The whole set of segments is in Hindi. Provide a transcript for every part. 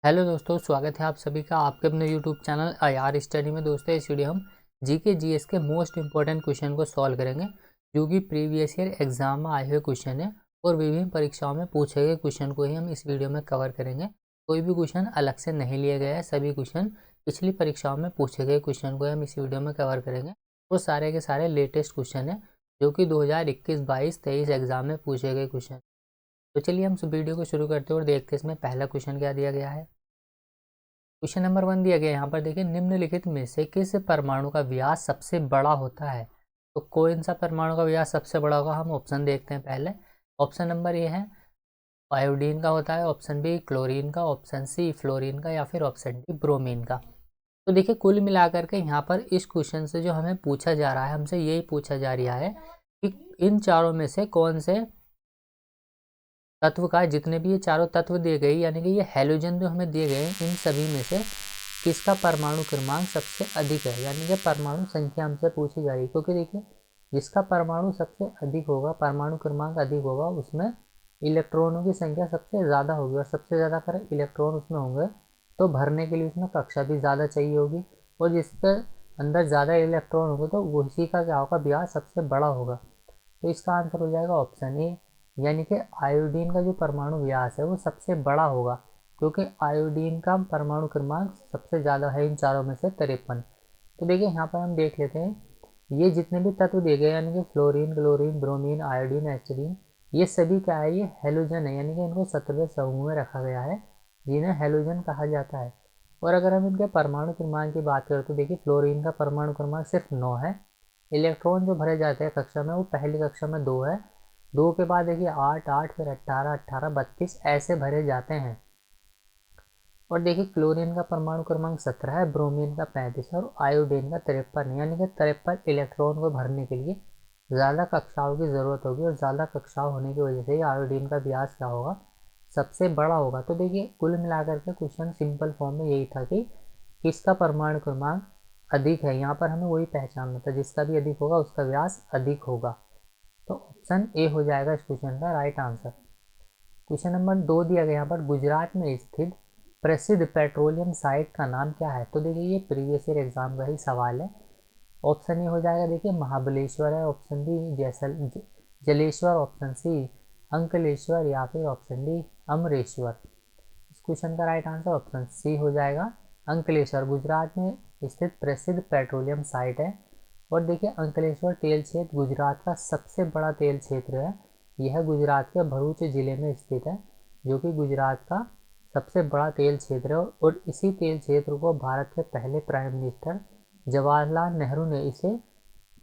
हेलो दोस्तों, स्वागत है आप सभी का आपके अपने यूट्यूब चैनल आईआर स्टडी में। दोस्तों, इस वीडियो हम जीके जीएस के मोस्ट इंपॉर्टेंट क्वेश्चन को सॉल्व करेंगे, जो कि प्रीवियस ईयर एग्जाम में आए हुए क्वेश्चन है और विभिन्न परीक्षाओं में पूछे गए क्वेश्चन को ही हम इस वीडियो में कवर करेंगे। कोई भी क्वेश्चन अलग से नहीं लिया गया है, सभी क्वेश्चन पिछली परीक्षाओं में पूछे गए क्वेश्चन को हम इस वीडियो में कवर करेंगे। वो सारे के सारे लेटेस्ट क्वेश्चन है, जो कि 2021, 22, 23 एग्जाम में पूछे गए क्वेश्चन। तो चलिए हम इस वीडियो को शुरू करते हैं और देखते हैं इसमें पहला क्वेश्चन क्या दिया गया है। क्वेश्चन नंबर 1 दिया गया, यहाँ पर देखिए, निम्नलिखित में से किस परमाणु का व्यास सबसे बड़ा होता है। तो कौन सा परमाणु का व्यास सबसे बड़ा होगा, हम ऑप्शन देखते हैं पहले। ऑप्शन नंबर ए है आयोडीन का होता है, ऑप्शन बी क्लोरीन का, ऑप्शन सी फ्लोरीन का, या फिर ऑप्शन डी ब्रोमीन का। तो देखिए, कुल मिलाकर के यहाँ पर इस क्वेश्चन से जो हमें पूछा जा रहा है, हमसे यही पूछा जा रहा है कि इन चारों में से कौन से तत्व का, जितने भी ये चारों तत्व दिए गए, यानी कि ये हैलोजन जो हमें दिए गए हैं, इन सभी में से किसका परमाणु क्रमांक सबसे अधिक है, यानी कि परमाणु संख्या हमसे पूछी जा रही है। क्योंकि देखिए, जिसका परमाणु सबसे अधिक होगा, परमाणु क्रमांक अधिक होगा, उसमें इलेक्ट्रॉनों की संख्या सबसे ज़्यादा होगी, और सबसे ज़्यादा अगर इलेक्ट्रॉन उसमें होंगे तो भरने के लिए उसमें कक्षा भी ज़्यादा चाहिए होगी, और जिसके अंदर ज़्यादा इलेक्ट्रॉन होंगे तो उसी का क्या होगा, व्यास सबसे बड़ा होगा। तो इसका आंसर हो जाएगा ऑप्शन ए, यानी कि आयोडीन का जो परमाणु व्यास है वो सबसे बड़ा होगा, क्योंकि आयोडीन का परमाणु क्रमांक सबसे ज़्यादा है इन चारों में से 53। तो देखिए, यहाँ पर हम देख लेते हैं, ये जितने भी तत्व दिए गए, यानी कि फ्लोरीन, क्लोरीन, ब्रोमीन, आयोडीन, एस्टरीन, ये सभी क्या है, ये हेलोजन है, यानी कि इनको 17वें समूह में रखा गया है, जिन्हें हेलोजन कहा जाता है। और अगर हम इनके परमाणु क्रमांक की बात करें तो देखिए, फ्लोरीन का परमाणु क्रमांक सिर्फ 9 है। इलेक्ट्रॉन जो भरे जाते हैं कक्षा में, वो पहली कक्षा में 2 है, 2 के बाद देखिए 8, 8, फिर 18, 18, 32 ऐसे भरे जाते हैं। और देखिए, क्लोरीन का परमाणु क्रमांक 17 है, ब्रोमीन का 35 है, और आयोडीन का 53, यानी कि 53 इलेक्ट्रॉन को भरने के लिए ज़्यादा कक्षाओं की ज़रूरत होगी, और ज़्यादा कक्षाओं होने की वजह से ही आयोडीन का व्यास क्या होगा, सबसे बड़ा होगा। तो देखिए, कुल मिलाकर के क्वेश्चन सिंपल फॉर्म में यही था कि किसका परमाणु क्रमांक अधिक है, यहाँ पर हमें वही पहचानना था, जिसका भी अधिक होगा उसका व्यास अधिक होगा। तो ऑप्शन ए हो जाएगा इस क्वेश्चन का राइट आंसर। क्वेश्चन नंबर 2 दिया गया, यहाँ पर गुजरात में स्थित प्रसिद्ध पेट्रोलियम साइट का नाम क्या है। तो देखिए, ये प्रीवियस ईयर एग्जाम का ही सवाल है। ऑप्शन ए हो जाएगा, देखिए महाबलेश्वर है, option B Jaleshwar, option C Ankleshwar, या फिर ऑप्शन डी अमरेश्वर। इस क्वेश्चन का राइट आंसर ऑप्शन सी हो जाएगा, अंकलेश्वर गुजरात में स्थित प्रसिद्ध पेट्रोलियम साइट है। और देखिए, अंकलेश्वर तेल क्षेत्र गुजरात का सबसे बड़ा तेल क्षेत्र है। यह गुजरात के भरूच जिले में स्थित है, जो कि गुजरात का सबसे बड़ा तेल क्षेत्र है। और इसी तेल क्षेत्र को भारत के पहले प्राइम मिनिस्टर जवाहरलाल नेहरू ने इसे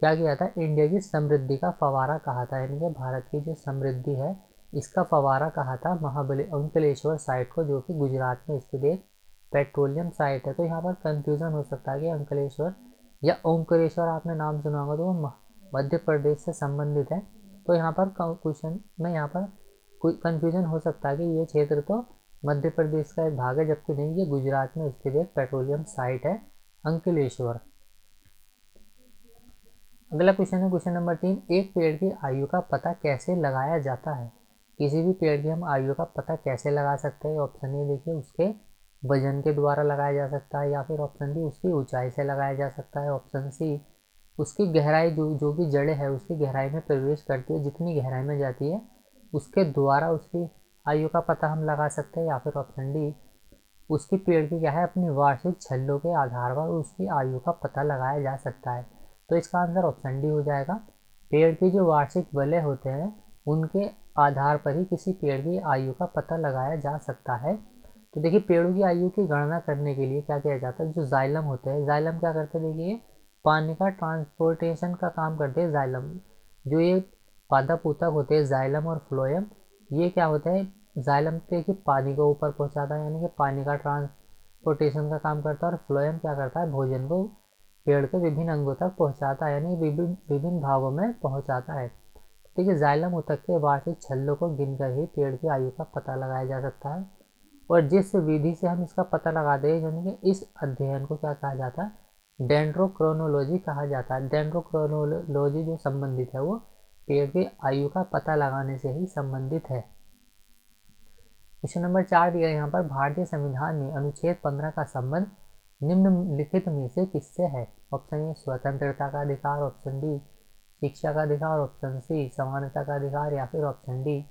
क्या किया था, इंडिया की समृद्धि का फवारा कहा था, यानी कि भारत की जो समृद्धि है इसका फवारा कहा था महाबली अंकलेश्वर साइट को, जो कि गुजरात में स्थित एक पेट्रोलियम साइट है। तो यहाँ पर कंफ्यूजन हो सकता है कि अंकलेश्वर या ओंकारेश्वर, आपने नाम सुना होगा, तो वो मध्य प्रदेश से संबंधित है। तो यहाँ पर क्वेश्चन में यहाँ पर कोई कंफ्यूजन हो सकता है कि ये क्षेत्र तो मध्य प्रदेश का एक भाग है, जबकि नहीं, ये गुजरात में स्थित एक पेट्रोलियम साइट है अंकलेश्वर। अगला क्वेश्चन है क्वेश्चन नंबर 3, एक पेड़ की आयु का पता कैसे लगाया जाता है। किसी भी पेड़ की हम आयु का पता कैसे लगा सकते हैं। ऑप्शन ए देखिए, उसके वजन के द्वारा लगाया जा सकता है, या फिर ऑप्शन बी उसकी ऊंचाई से लगाया जा सकता है, ऑप्शन सी उसकी गहराई, जो भी जड़ें है उसकी गहराई में प्रवेश करती है, जितनी गहराई में जाती है उसके द्वारा उसकी आयु का पता हम लगा सकते हैं, या फिर ऑप्शन डी उसकी पेड़ की क्या है, अपनी वार्षिक छल्लों के आधार पर उसकी आयु का पता लगाया जा सकता है। तो इसका आंसर ऑप्शन डी हो जाएगा, पेड़ की जो वार्षिक बले होते हैं उनके आधार पर ही किसी पेड़ की आयु का पता लगाया जा सकता है। तो देखिए, पेड़ों की आयु की गणना करने के लिए क्या किया जाता है, जो जाइलम होते हैं, जाइलम क्या करते हैं, देखिए पानी का ट्रांसपोर्टेशन का काम करते हैं जाइलम। जो ये पादप ऊतक होते हैं जाइलम और फ्लोएम, ये क्या होता है, जाइलम देखिए पानी को ऊपर पहुंचाता है, यानी कि पानी का ट्रांसपोर्टेशन का काम करता है, और फ्लोएम क्या करता है, भोजन को पेड़ के विभिन्न अंगों तक पहुंचाता है, यानी विभिन्न विभिन्न भागों में पहुंचाता है। देखिए, जाइलम ऊतक के वार्षिक छल्लों को गिनकर ही पेड़ की आयु का पता लगाया जा सकता है। और जिस विधि से हम इसका पता लगाते हैं, यानी कि इस अध्ययन को क्या कहा जाता है, डेंड्रोक्रोनोलॉजी कहा जाता है। डेंड्रोक्रोनोलॉजी जो संबंधित है वो पेड़ की आयु का पता लगाने से ही संबंधित है। क्वेश्चन नंबर 4 दिया है यहाँ पर, भारतीय संविधान में अनुच्छेद 15 का संबंध निम्नलिखित में से किससे है? ऑप्शन ए स्वतंत्रता का अधिकार, ऑप्शन डी शिक्षा का अधिकार, ऑप्शन सी समानता का अधिकार, या फिर ऑप्शन डी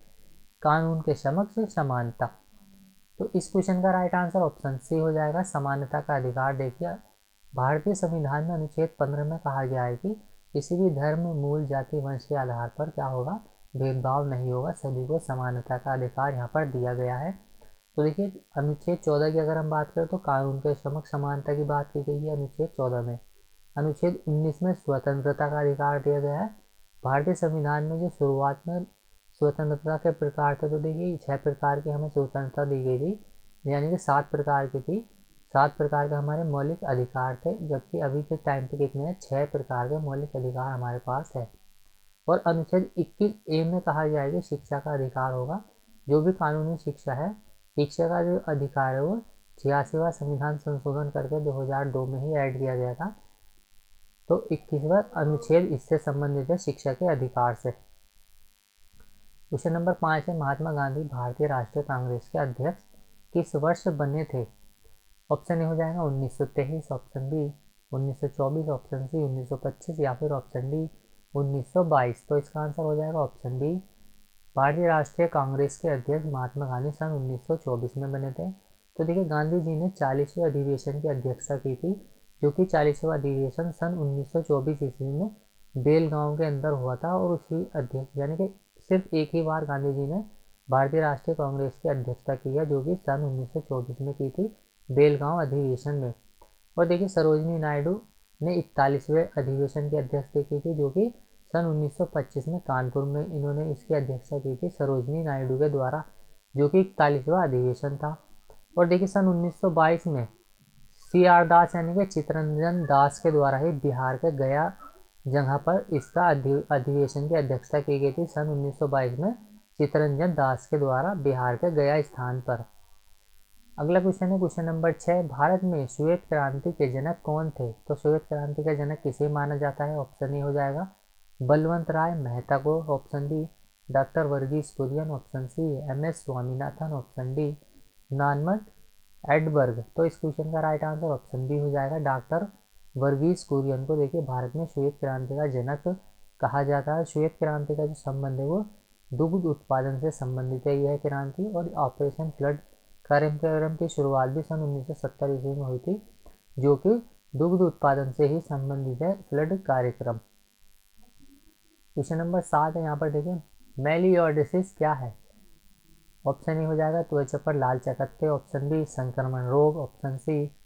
कानून के समक्ष समानता। तो इस क्वेश्चन का राइट आंसर ऑप्शन सी हो जाएगा, समानता का अधिकार। देखिए भारतीय संविधान में अनुच्छेद 15 में कहा गया है कि किसी भी धर्म, मूल, जाति, वंश के आधार पर क्या होगा, भेदभाव नहीं होगा, सभी को समानता का अधिकार यहाँ पर दिया गया है। तो देखिए अनुच्छेद 14 की अगर हम बात करें तो कानून के समक्ष समानता की बात की गई है अनुच्छेद 14 में। अनुच्छेद 19 में स्वतंत्रता का अधिकार दिया गया है। भारतीय संविधान में जो शुरुआत में स्वतंत्रता के प्रकार थे, तो देखिए 6 प्रकार की हमें स्वतंत्रता दी गई थी, यानी कि 7 प्रकार की थी, 7 प्रकार के हमारे मौलिक अधिकार थे, जबकि अभी के टाइम पे कितने हैं, 6 प्रकार के मौलिक अधिकार हमारे पास है। और अनुच्छेद 21A में कहा गया है कि शिक्षा का अधिकार होगा, जो भी कानूनी शिक्षा है, शिक्षा का जो अधिकार है वो 86वां संविधान संशोधन करके 2002 में ही ऐड किया गया था। तो 21वां अनुच्छेद इससे संबंधित है, शिक्षा के अधिकार से। क्वेश्चन नंबर 5 है, महात्मा गांधी भारतीय राष्ट्रीय कांग्रेस के अध्यक्ष किस वर्ष बने थे? ऑप्शन ए हो जाएगा 1923, ऑप्शन बी 1924, ऑप्शन सी 1925, या फिर ऑप्शन डी 1922। तो इसका आंसर हो जाएगा ऑप्शन डी, भारतीय राष्ट्रीय कांग्रेस के अध्यक्ष महात्मा गांधी सन 1924 में बने थे। तो देखिए गांधी जी ने 40वें अधिवेशन की अध्यक्षता की थी, जो कि 40वां अधिवेशन सन 1924 ईस्वी में बेलगांव के अंदर हुआ था, और उसी अध्यक्ष यानी कि सिर्फ एक ही बार गांधी जी ने भारतीय राष्ट्रीय कांग्रेस की अध्यक्षता की है, जो कि सन 1924 में की थी बेलगांव अधिवेशन में। और देखिए सरोजनी नायडू ने 41वें अधिवेशन की अध्यक्षता की थी, जो कि सन 1925 में कानपुर में इन्होंने इसकी अध्यक्षता की थी सरोजनी नायडू के द्वारा, जो कि 41वां अधिवेशन था। और देखिए सन 1922 में CR दास यानी कि चित्तरंजन दास के द्वारा ही बिहार के गया जगह पर इसका अधिवेशन की अध्यक्षता की गई थी सन 1922 में चित्तरंजन दास के द्वारा बिहार के गया स्थान पर। अगला क्वेश्चन है क्वेश्चन नंबर 6, भारत में श्वेत क्रांति के जनक कौन थे? तो श्वेत क्रांति का जनक किसे माना जाता है? ऑप्शन ए हो जाएगा बलवंत राय मेहता को, option B doctor Verghese Kurien, option C MS Swaminathan, option D Norman Edberg. तो इस क्वेश्चन का राइट आंसर ऑप्शन बी हो जाएगा, डॉक्टर वर्गीस कुरियन को देखिए भारत में श्वेत क्रांति का जनक कहा जाता है। श्वेत क्रांति का जो संबंध है वो दुग्ध उत्पादन से संबंधित है यह क्रांति, और ऑपरेशन फ्लड कार्यक्रम की शुरुआत भी सन 1970 ईस्वी में हुई थी, जो कि दुग्ध उत्पादन से ही संबंधित है फ्लड कार्यक्रम। क्वेश्चन नंबर 7 है, यहाँ पर देखिए मेलियोडिसिस क्या है? ऑप्शन ए हो जाएगा त्वचा पर लाल चकत्ते, ऑप्शन बी संक्रमण रोग, ऑप्शन सी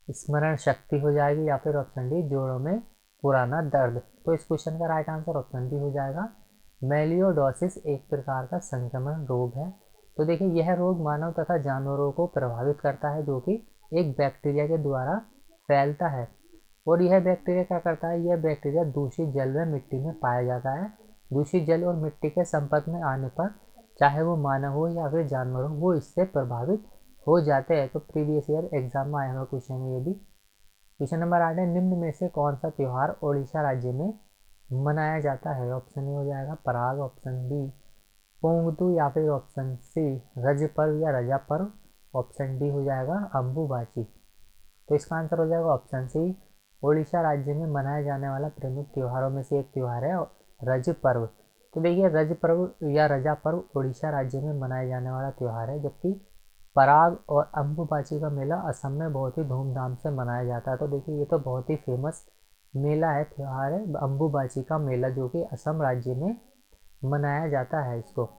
स्मरण शक्ति हो जाएगी, या फिर ऑप्शन डी जोड़ों में पुराना दर्द। तो इस क्वेश्चन का राइट आंसर ऑप्शन डी हो जाएगा, मेलियोडोसिस एक प्रकार का संक्रमण रोग है। तो देखिए यह रोग मानव तथा जानवरों को प्रभावित करता है, जो कि एक बैक्टीरिया के द्वारा फैलता है। और यह बैक्टीरिया क्या करता है, यह बैक्टीरिया दूषित जल व मिट्टी में पाया जाता है। दूषित जल और मिट्टी के संपर्क में आने पर चाहे वो मानव हो या फिर जानवर हो, वो इससे प्रभावित हो जाते हैं। तो प्रीवियस ईयर एग्जाम में आया हुआ क्वेश्चन है ये भी। क्वेश्चन नंबर 8 है, निम्न में से कौन सा त्यौहार ओडिशा राज्य में मनाया जाता है? ऑप्शन ए हो जाएगा पराग, ऑप्शन बी पोंगतू, या फिर ऑप्शन सी रज पर्व या रजा पर्व, ऑप्शन डी हो जाएगा अम्बुबाची। तो इसका आंसर हो जाएगा ऑप्शन सी, ओडिशा राज्य में मनाया जाने वाला प्रमुख त्योहारों में से एक त्यौहार है रज पर्व। तो देखिए रज पर्व या रजा पर्व ओडिशा राज्य में मनाया जाने वाला त्यौहार है, जबकि पराग और अम्बुबाची का मेला असम में बहुत ही धूमधाम से मनाया जाता है। तो देखिए ये तो बहुत ही फेमस मेला है, त्यौहार है अम्बुबाची का मेला, जो कि असम राज्य में मनाया जाता है इसको।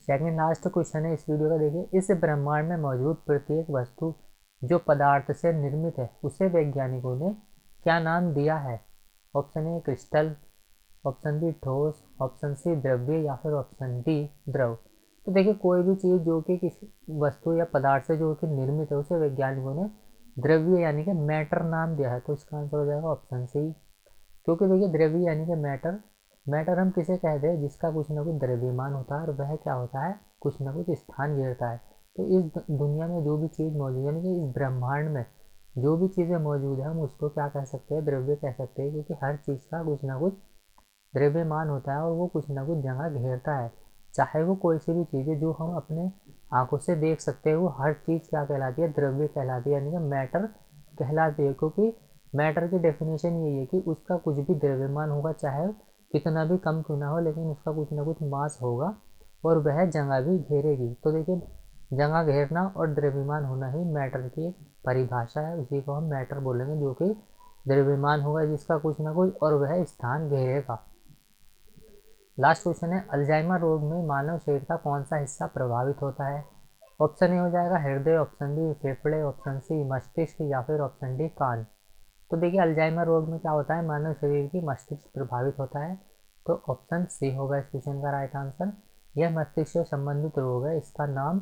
सेकंड लास्ट क्वेश्चन है इस वीडियो का, देखिए इस ब्रह्मांड में मौजूद प्रत्येक वस्तु जो पदार्थ से निर्मित है उसे वैज्ञानिकों ने क्या नाम दिया है? Option A crystal, option B ठोस, ऑप्शन सी द्रव्य, या फिर ऑप्शन डी द्रव। तो देखिए कोई भी चीज़ जो कि किसी वस्तु या पदार्थ से जो कि निर्मित है उसे वैज्ञानिकों ने द्रव्य यानी कि मैटर नाम दिया है। तो इसका आंसर हो जाएगा ऑप्शन सी, क्योंकि देखिए द्रव्य यानी कि मैटर, मैटर हम किसे कहते हैं जिसका कुछ ना कुछ द्रव्यमान होता है और वह क्या होता है, कुछ ना कुछ स्थान घेरता है। तो इस दुनिया में जो भी चीज़ मौजूद है, यानी कि इस ब्रह्मांड में जो भी चीज़ें मौजूद है हम उसको क्या कह सकते हैं, द्रव्य कह सकते हैं, क्योंकि हर चीज़ का कुछ ना कुछ द्रव्यमान होता है और वो कुछ ना कुछ जगह घेरता है। चाहे वो कोई सी भी चीज़ है जो हम अपने आंखों से देख सकते हो हर चीज़ क्या कहलाती है, द्रव्य कहलाती है, यानी कि मैटर कहलाती है। क्योंकि मैटर की डेफिनेशन यही है कि उसका कुछ भी द्रव्यमान होगा, चाहे कितना भी कम क्यों ना हो, लेकिन उसका कुछ ना कुछ मास होगा और वह जगह भी घेरेगी। तो देखिए, जगह घेरना और द्रव्यमान होना ही मैटर की एक परिभाषा है, उसी को हम मैटर बोलेंगे, जो कि द्रव्यमान होगा जिसका कुछ ना कुछ और वह स्थान घेरेगा। लास्ट क्वेश्चन है, अल्जाइमर रोग में मानव शरीर का कौन सा हिस्सा प्रभावित होता है? ऑप्शन ए हो जाएगा हृदय, ऑप्शन बी फेफड़े, ऑप्शन सी मस्तिष्क, या फिर ऑप्शन डी कान। तो देखिए, अल्जाइमर रोग में क्या होता है, मानव शरीर की मस्तिष्क प्रभावित होता है। तो ऑप्शन सी होगा इस क्वेश्चन का राइट आंसर। यह मस्तिष्क से संबंधित रोग है। इसका नाम,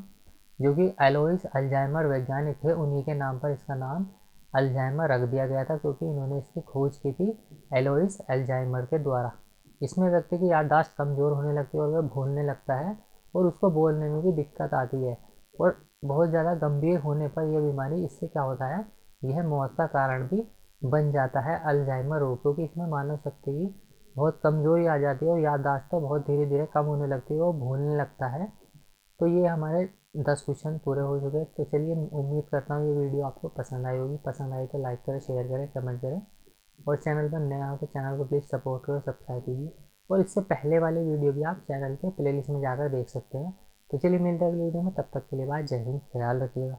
जो कि एलोइस अल्जाइमर वैज्ञानिक थे, उन्हीं के नाम पर इसका नाम अल्जाइमर रख दिया गया था, क्योंकि इन्होंने इसकी खोज की थी एलोइस अल्जाइमर के द्वारा। इसमें व्यक्ति की याददाश्त कमज़ोर होने लगती है और वह भूलने लगता है और उसको बोलने में भी दिक्कत आती है। और बहुत ज़्यादा गंभीर होने पर यह बीमारी, इससे क्या होता है, यह मौत का कारण भी बन जाता है अल्जाइमर रोग, क्योंकि इसमें मानव शक्ति की बहुत कमज़ोरी आ जाती है और याददाश्त तो बहुत धीरे धीरे कम होने लगती है और भूलने लगता है। तो ये हमारे 10 क्वेश्चन पूरे हो चुके हैं। तो चलिए, उम्मीद करता हूँ ये वीडियो आपको पसंद आई होगी। पसंद आई तो लाइक करें, शेयर करें, कमेंट करें, और चैनल पर नया हो तो चैनल को प्लीज़ सपोर्ट करो, सब्सक्राइब कीजिए। और इससे पहले वाले वीडियो भी आप चैनल के प्लेलिस्ट में जाकर देख सकते हैं। तो चलिए, मिलते हैं अगली वीडियो में, तब तक के लिए बाय, जय हिंद, ख्याल रखिएगा।